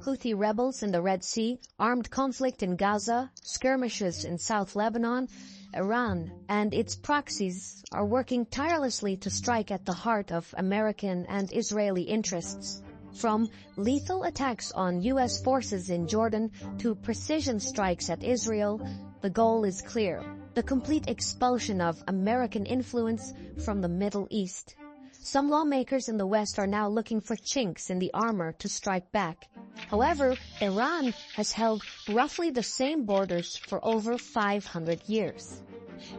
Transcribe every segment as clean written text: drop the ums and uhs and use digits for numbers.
Houthi rebels in the Red Sea, armed conflict in Gaza, skirmishes in South Lebanon, Iran and its proxies are working tirelessly to strike at the heart of American and Israeli interests. From lethal attacks on U.S. forces in Jordan to precision strikes at Israel, the goal is clear: the complete expulsion of American influence from the Middle East. Some lawmakers in the West are now looking for chinks in the armor to strike back. However, Iran has held roughly the same borders for over 500 years.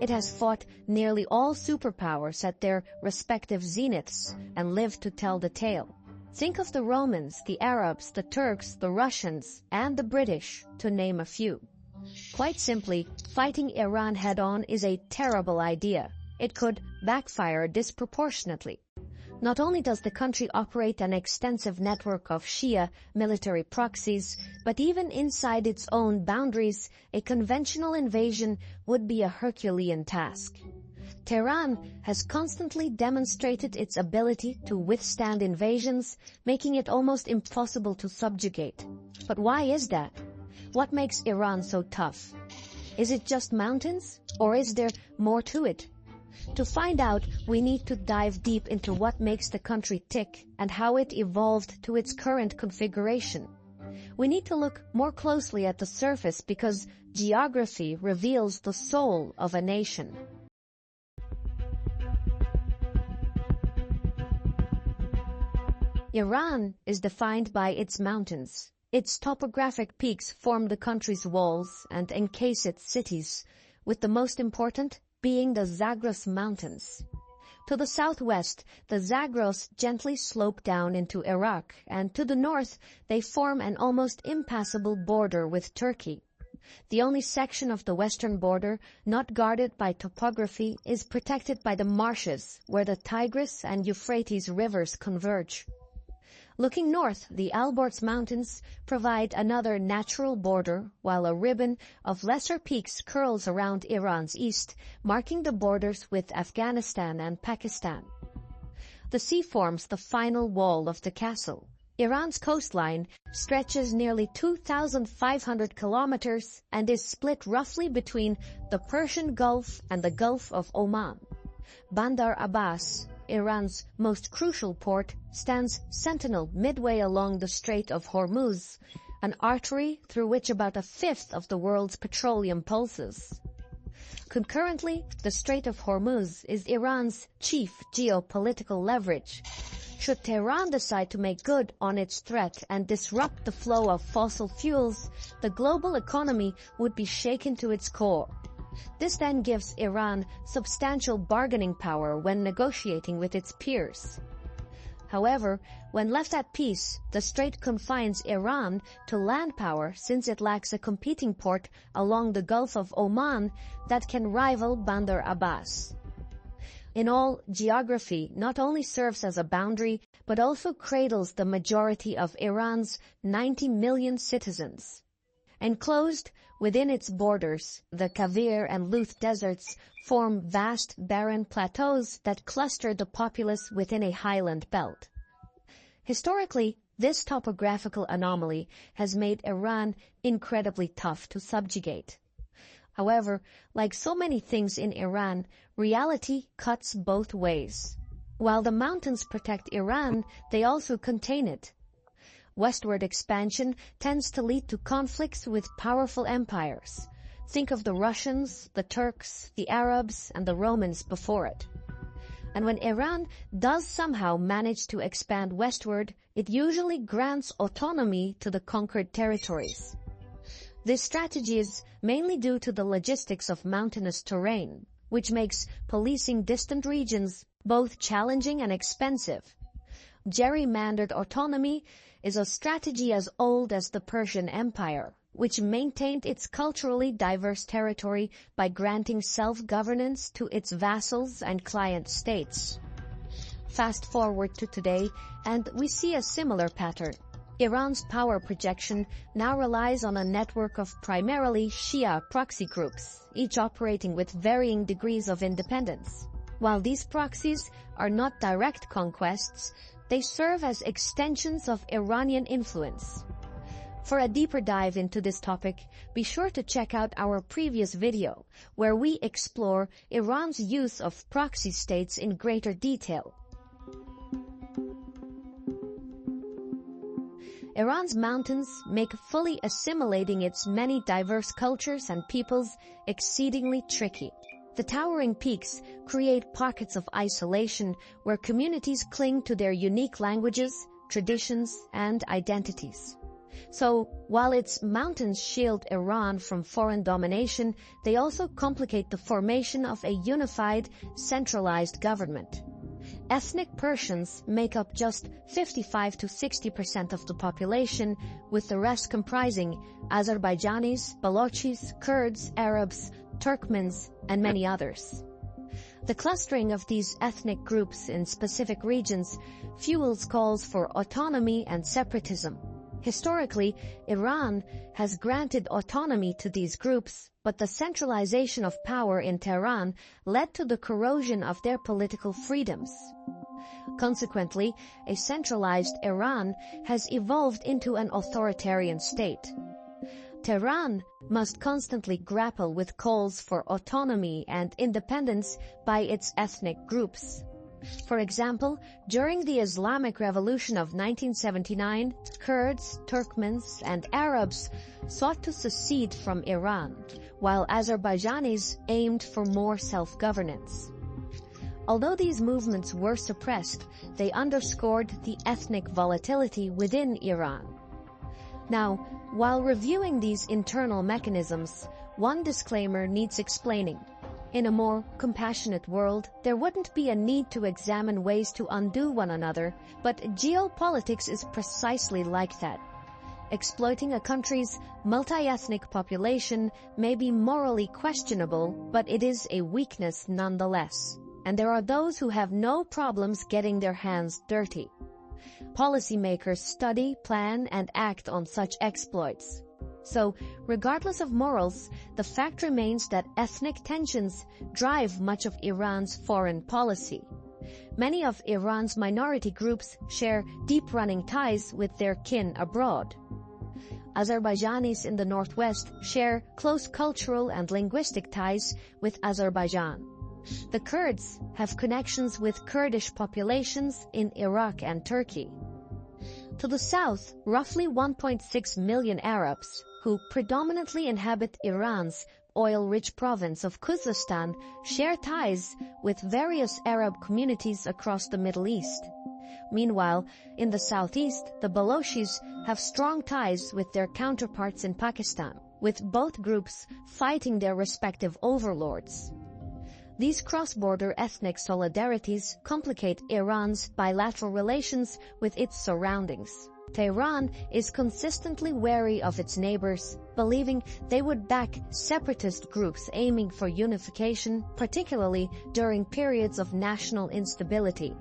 It has fought nearly all superpowers at their respective zeniths and lived to tell the tale. Think of the Romans, the Arabs, the Turks, the Russians, and the British, to name a few. Quite simply, fighting Iran head-on is a terrible idea. It could backfire disproportionately. Not only does the country operate an extensive network of Shia military proxies, but even inside its own boundaries, a conventional invasion would be a Herculean task. Tehran has constantly demonstrated its ability to withstand invasions, making it almost impossible to subjugate. But why is that? What makes Iran so tough? Is it just mountains, or is there more to it? To find out, we need to dive deep into what makes the country tick and how it evolved to its current configuration. We need to look more closely at the surface because geography reveals the soul of a nation. Iran is defined by its mountains. Its topographic peaks form the country's walls and encase its cities, with the most important being the Zagros Mountains. To the southwest, the Zagros gently slope down into Iraq, and to the north, they form an almost impassable border with Turkey. The only section of the western border not guarded by topography is protected by the marshes, where the Tigris and Euphrates rivers converge. Looking north, the Alborz Mountains provide another natural border, while a ribbon of lesser peaks curls around Iran's east, marking the borders with Afghanistan and Pakistan. The sea forms the final wall of the castle. Iran's coastline stretches nearly 2,500 kilometers and is split roughly between the Persian Gulf and the Gulf of Oman. Bandar Abbas, Iran's most crucial port, stands sentinel midway along the Strait of Hormuz, an artery through which about a fifth of the world's petroleum pulses. Concurrently, the Strait of Hormuz is Iran's chief geopolitical leverage. Should Tehran decide to make good on its threat and disrupt the flow of fossil fuels, the global economy would be shaken to its core. This then gives Iran substantial bargaining power when negotiating with its peers. However, when left at peace, the strait confines Iran to land power since it lacks a competing port along the Gulf of Oman that can rival Bandar Abbas. In all, geography not only serves as a boundary, but also cradles the majority of Iran's 90 million citizens. Enclosed within its borders, the Kavir and Luth deserts form vast barren plateaus that cluster the populace within a highland belt. Historically, this topographical anomaly has made Iran incredibly tough to subjugate. However, like so many things in Iran, reality cuts both ways. While the mountains protect Iran, they also contain it. Westward expansion tends to lead to conflicts with powerful empires. Think of the Russians, the Turks, the Arabs, and the Romans before it. And when Iran does somehow manage to expand westward, it usually grants autonomy to the conquered territories. This strategy is mainly due to the logistics of mountainous terrain, which makes policing distant regions both challenging and expensive. Gerrymandered autonomy is a strategy as old as the Persian Empire, which maintained its culturally diverse territory by granting self-governance to its vassals and client states. Fast forward to today, and we see a similar pattern. Iran's power projection now relies on a network of primarily Shia proxy groups, each operating with varying degrees of independence. While these proxies are not direct conquests, they serve as extensions of Iranian influence. For a deeper dive into this topic, be sure to check out our previous video, where we explore Iran's use of proxy states in greater detail. Iran's mountains make fully assimilating its many diverse cultures and peoples exceedingly tricky. The towering peaks create pockets of isolation where communities cling to their unique languages, traditions, and identities. So, while its mountains shield Iran from foreign domination, they also complicate the formation of a unified, centralized government. Ethnic Persians make up just 55 to 60% of the population, with the rest comprising Azerbaijanis, Balochis, Kurds, Arabs, Turkmens, and many others. The clustering of these ethnic groups in specific regions fuels calls for autonomy and separatism. Historically, Iran has granted autonomy to these groups, but the centralization of power in Tehran led to the corrosion of their political freedoms. Consequently, a centralized Iran has evolved into an authoritarian state. Tehran must constantly grapple with calls for autonomy and independence by its ethnic groups. For example, during the Islamic Revolution of 1979, Kurds, Turkmens, and Arabs sought to secede from Iran, while Azerbaijanis aimed for more self-governance. Although these movements were suppressed, they underscored the ethnic volatility within Iran. Now, while reviewing these internal mechanisms, one disclaimer needs explaining. In a more compassionate world, there wouldn't be a need to examine ways to undo one another, but geopolitics is precisely like that. Exploiting a country's multi-ethnic population may be morally questionable, but it is a weakness nonetheless. And there are those who have no problems getting their hands dirty. Policymakers study, plan, and act on such exploits. So, regardless of morals, the fact remains that ethnic tensions drive much of Iran's foreign policy. Many of Iran's minority groups share deep-running ties with their kin abroad. Azerbaijanis in the northwest share close cultural and linguistic ties with Azerbaijan. The Kurds have connections with Kurdish populations in Iraq and Turkey. To the south, roughly 1.6 million Arabs, who predominantly inhabit Iran's oil-rich province of Khuzestan, share ties with various Arab communities across the Middle East. Meanwhile, in the southeast, the Balochis have strong ties with their counterparts in Pakistan, with both groups fighting their respective overlords. These cross-border ethnic solidarities complicate Iran's bilateral relations with its surroundings. Tehran is consistently wary of its neighbors, believing they would back separatist groups aiming for unification, particularly during periods of national instability.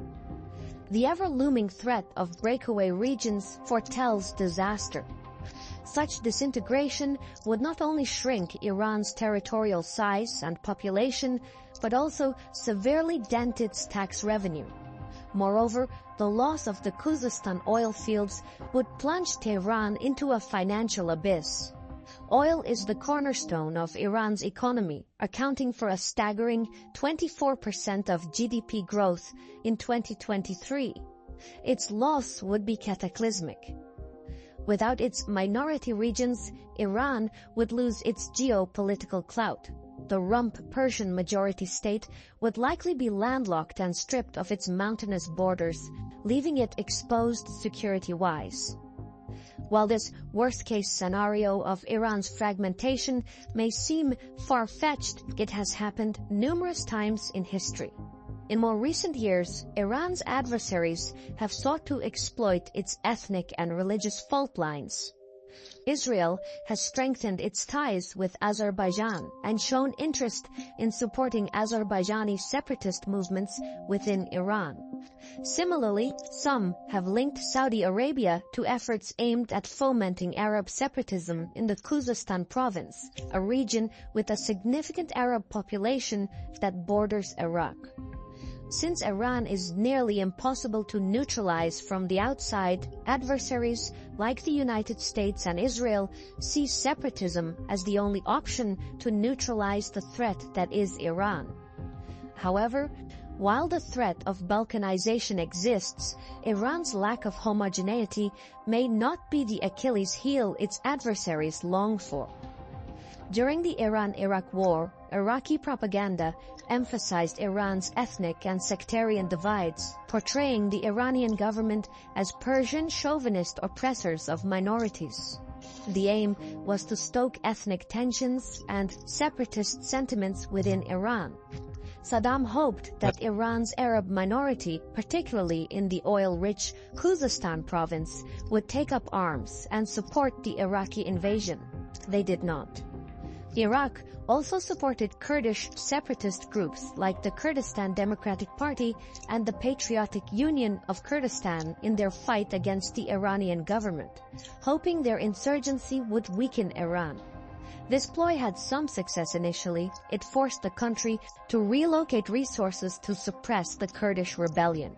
The ever-looming threat of breakaway regions foretells disaster. Such disintegration would not only shrink Iran's territorial size and population, but also severely dent its tax revenue. Moreover, the loss of the Khuzestan oil fields would plunge Tehran into a financial abyss. Oil is the cornerstone of Iran's economy, accounting for a staggering 24% of GDP growth in 2023. Its loss would be cataclysmic. Without its minority regions, Iran would lose its geopolitical clout. The rump Persian majority state would likely be landlocked and stripped of its mountainous borders, leaving it exposed security-wise. While this worst-case scenario of Iran's fragmentation may seem far-fetched, it has happened numerous times in history. In more recent years, Iran's adversaries have sought to exploit its ethnic and religious fault lines. Israel has strengthened its ties with Azerbaijan and shown interest in supporting Azerbaijani separatist movements within Iran. Similarly, some have linked Saudi Arabia to efforts aimed at fomenting Arab separatism in the Khuzestan province, a region with a significant Arab population that borders Iraq. Since Iran is nearly impossible to neutralize from the outside, adversaries like the United States and Israel see separatism as the only option to neutralize the threat that is Iran. However, while the threat of Balkanization exists, Iran's lack of homogeneity may not be the Achilles heel its adversaries long for. During the Iran-Iraq War, Iraqi propaganda emphasized Iran's ethnic and sectarian divides, portraying the Iranian government as Persian chauvinist oppressors of minorities. The aim was to stoke ethnic tensions and separatist sentiments within Iran. Saddam hoped that Iran's Arab minority, particularly in the oil-rich Khuzestan province, would take up arms and support the Iraqi invasion. They did not. Iraq also supported Kurdish separatist groups like the Kurdistan Democratic Party and the Patriotic Union of Kurdistan in their fight against the Iranian government, hoping their insurgency would weaken Iran. This ploy had some success initially. It forced the country to relocate resources to suppress the Kurdish rebellion.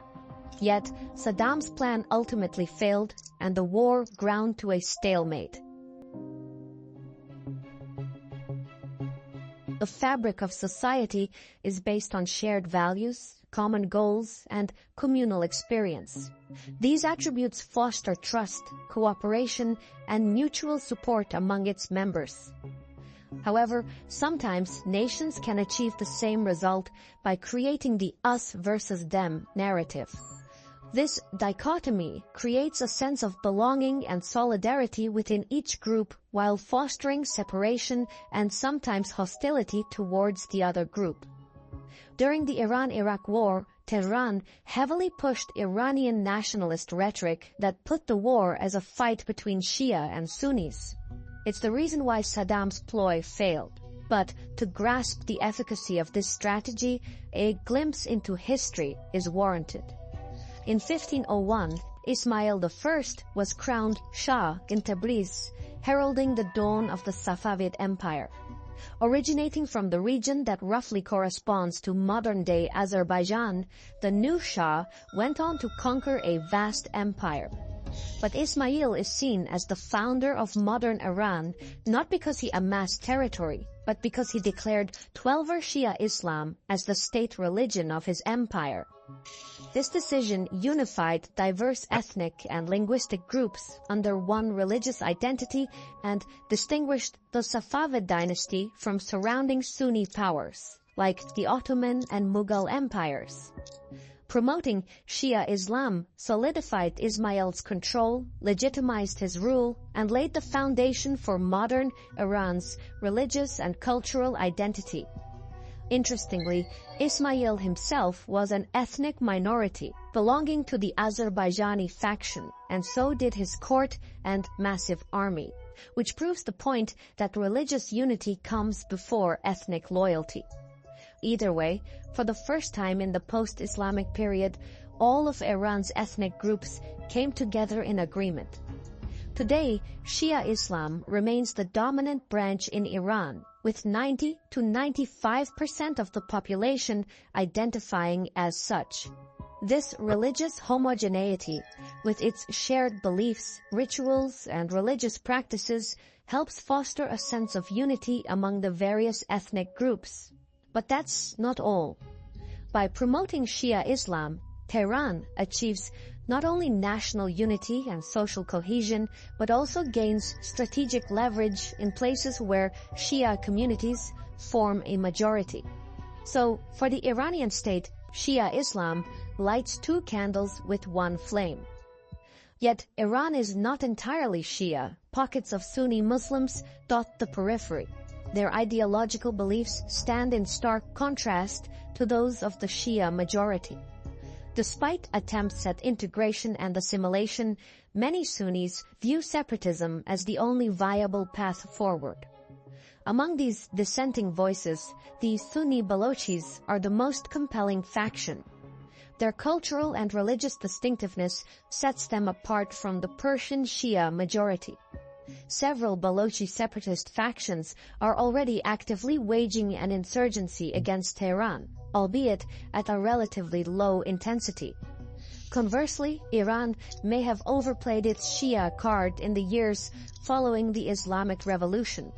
Yet, Saddam's plan ultimately failed, and the war ground to a stalemate. The fabric of society is based on shared values, common goals, and communal experience. These attributes foster trust, cooperation, and mutual support among its members. However, sometimes nations can achieve the same result by creating the us versus them narrative. This dichotomy creates a sense of belonging and solidarity within each group while fostering separation and sometimes hostility towards the other group. During the Iran-Iraq War, Tehran heavily pushed Iranian nationalist rhetoric that put the war as a fight between Shia and Sunnis. It's the reason why Saddam's ploy failed. But to grasp the efficacy of this strategy, a glimpse into history is warranted. In 1501, Ismail I was crowned Shah in Tabriz, heralding the dawn of the Safavid Empire. Originating from the region that roughly corresponds to modern-day Azerbaijan, the new Shah went on to conquer a vast empire. But Ismail is seen as the founder of modern Iran, not because he amassed territory, but because he declared Twelver Shia Islam as the state religion of his empire. This decision unified diverse ethnic and linguistic groups under one religious identity and distinguished the Safavid dynasty from surrounding Sunni powers, like the Ottoman and Mughal empires. Promoting Shia Islam solidified Ismail's control, legitimized his rule, and laid the foundation for modern Iran's religious and cultural identity. Interestingly, Ismail himself was an ethnic minority belonging to the Azerbaijani faction, and so did his court and massive army, which proves the point that religious unity comes before ethnic loyalty. Either way, for the first time in the post-Islamic period, all of Iran's ethnic groups came together in agreement. Today, Shia Islam remains the dominant branch in Iran, with 90 to 95% of the population identifying as such. This religious homogeneity, with its shared beliefs, rituals, and religious practices, helps foster a sense of unity among the various ethnic groups. But that's not all. By promoting Shia Islam, Tehran achieves not only national unity and social cohesion, but also gains strategic leverage in places where Shia communities form a majority. So, for the Iranian state, Shia Islam lights two candles with one flame. Yet, Iran is not entirely Shia. Pockets of Sunni Muslims dot the periphery. Their ideological beliefs stand in stark contrast to those of the Shia majority. Despite attempts at integration and assimilation, many Sunnis view separatism as the only viable path forward. Among these dissenting voices, the Sunni Balochis are the most compelling faction. Their cultural and religious distinctiveness sets them apart from the Persian Shia majority. Several Balochi separatist factions are already actively waging an insurgency against Tehran. albeit at a relatively low intensity. Conversely, Iran may have overplayed its Shia card in the years following the Islamic Revolution.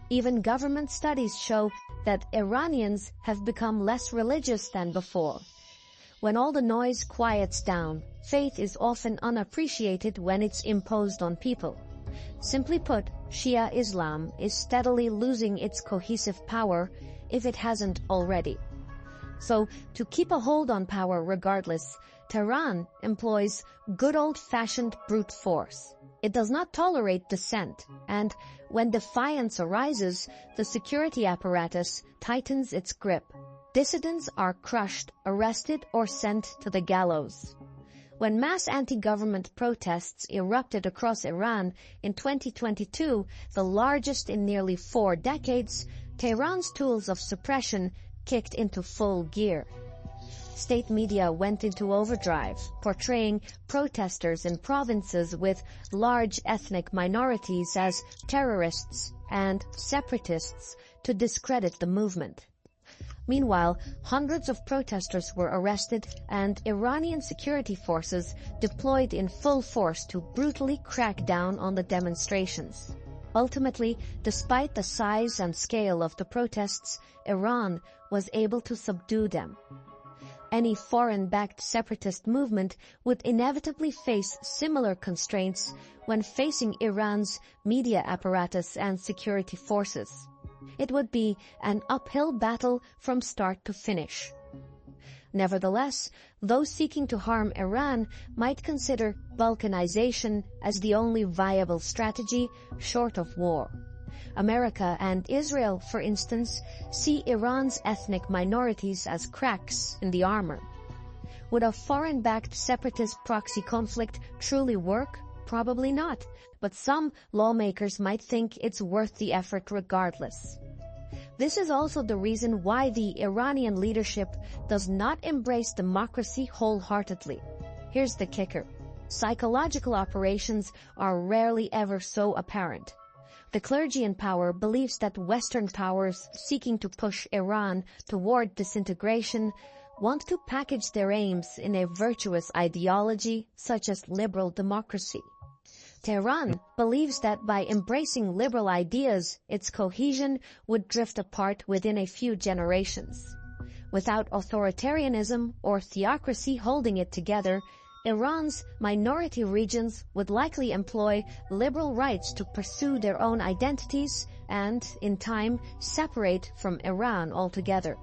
Even government studies show that Iranians have become less religious than before. When all the noise quiets down, faith is often unappreciated when it's imposed on people. Simply put, Shia Islam is steadily losing its cohesive power if it hasn't already. So, to keep a hold on power regardless, Tehran employs good old-fashioned brute force. It does not tolerate dissent, and when defiance arises, the security apparatus tightens its grip. Dissidents are crushed, arrested, or sent to the gallows. When mass anti-government protests erupted across Iran in 2022, the largest in nearly 4 decades, Tehran's tools of suppression kicked into full gear. State media went into overdrive, portraying protesters in provinces with large ethnic minorities as terrorists and separatists to discredit the movement. Meanwhile, hundreds of protesters were arrested and Iranian security forces deployed in full force to brutally crack down on the demonstrations. Ultimately, despite the size and scale of the protests, Iran was able to subdue them. Any foreign-backed separatist movement would inevitably face similar constraints when facing Iran's media apparatus and security forces. It would be an uphill battle from start to finish. Nevertheless, those seeking to harm Iran might consider balkanization as the only viable strategy short of war. America and Israel, for instance, see Iran's ethnic minorities as cracks in the armor. Would a foreign-backed separatist proxy conflict truly work? Probably not, but some lawmakers might think it's worth the effort regardless. This is also the reason why the Iranian leadership does not embrace democracy wholeheartedly. Here's the kicker. Psychological operations are rarely ever so apparent. The clergy in power believes that Western powers seeking to push Iran toward disintegration want to package their aims in a virtuous ideology such as liberal democracy. Tehran believes that by embracing liberal ideas, its cohesion would drift apart within a few generations. Without authoritarianism or theocracy holding it together, Iran's minority regions would likely employ liberal rights to pursue their own identities and, in time, separate from Iran altogether.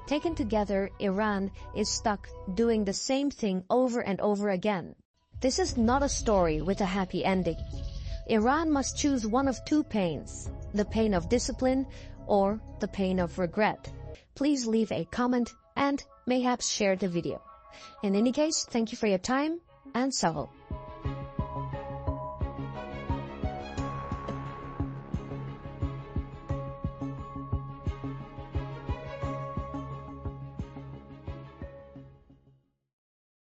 Taken together, Iran is stuck doing the same thing over and over again. This is not a story with a happy ending. Iran must choose one of two pains, the pain of discipline or the pain of regret. Please leave a comment and mayhaps share the video. In any case, thank you for your time and Sahel.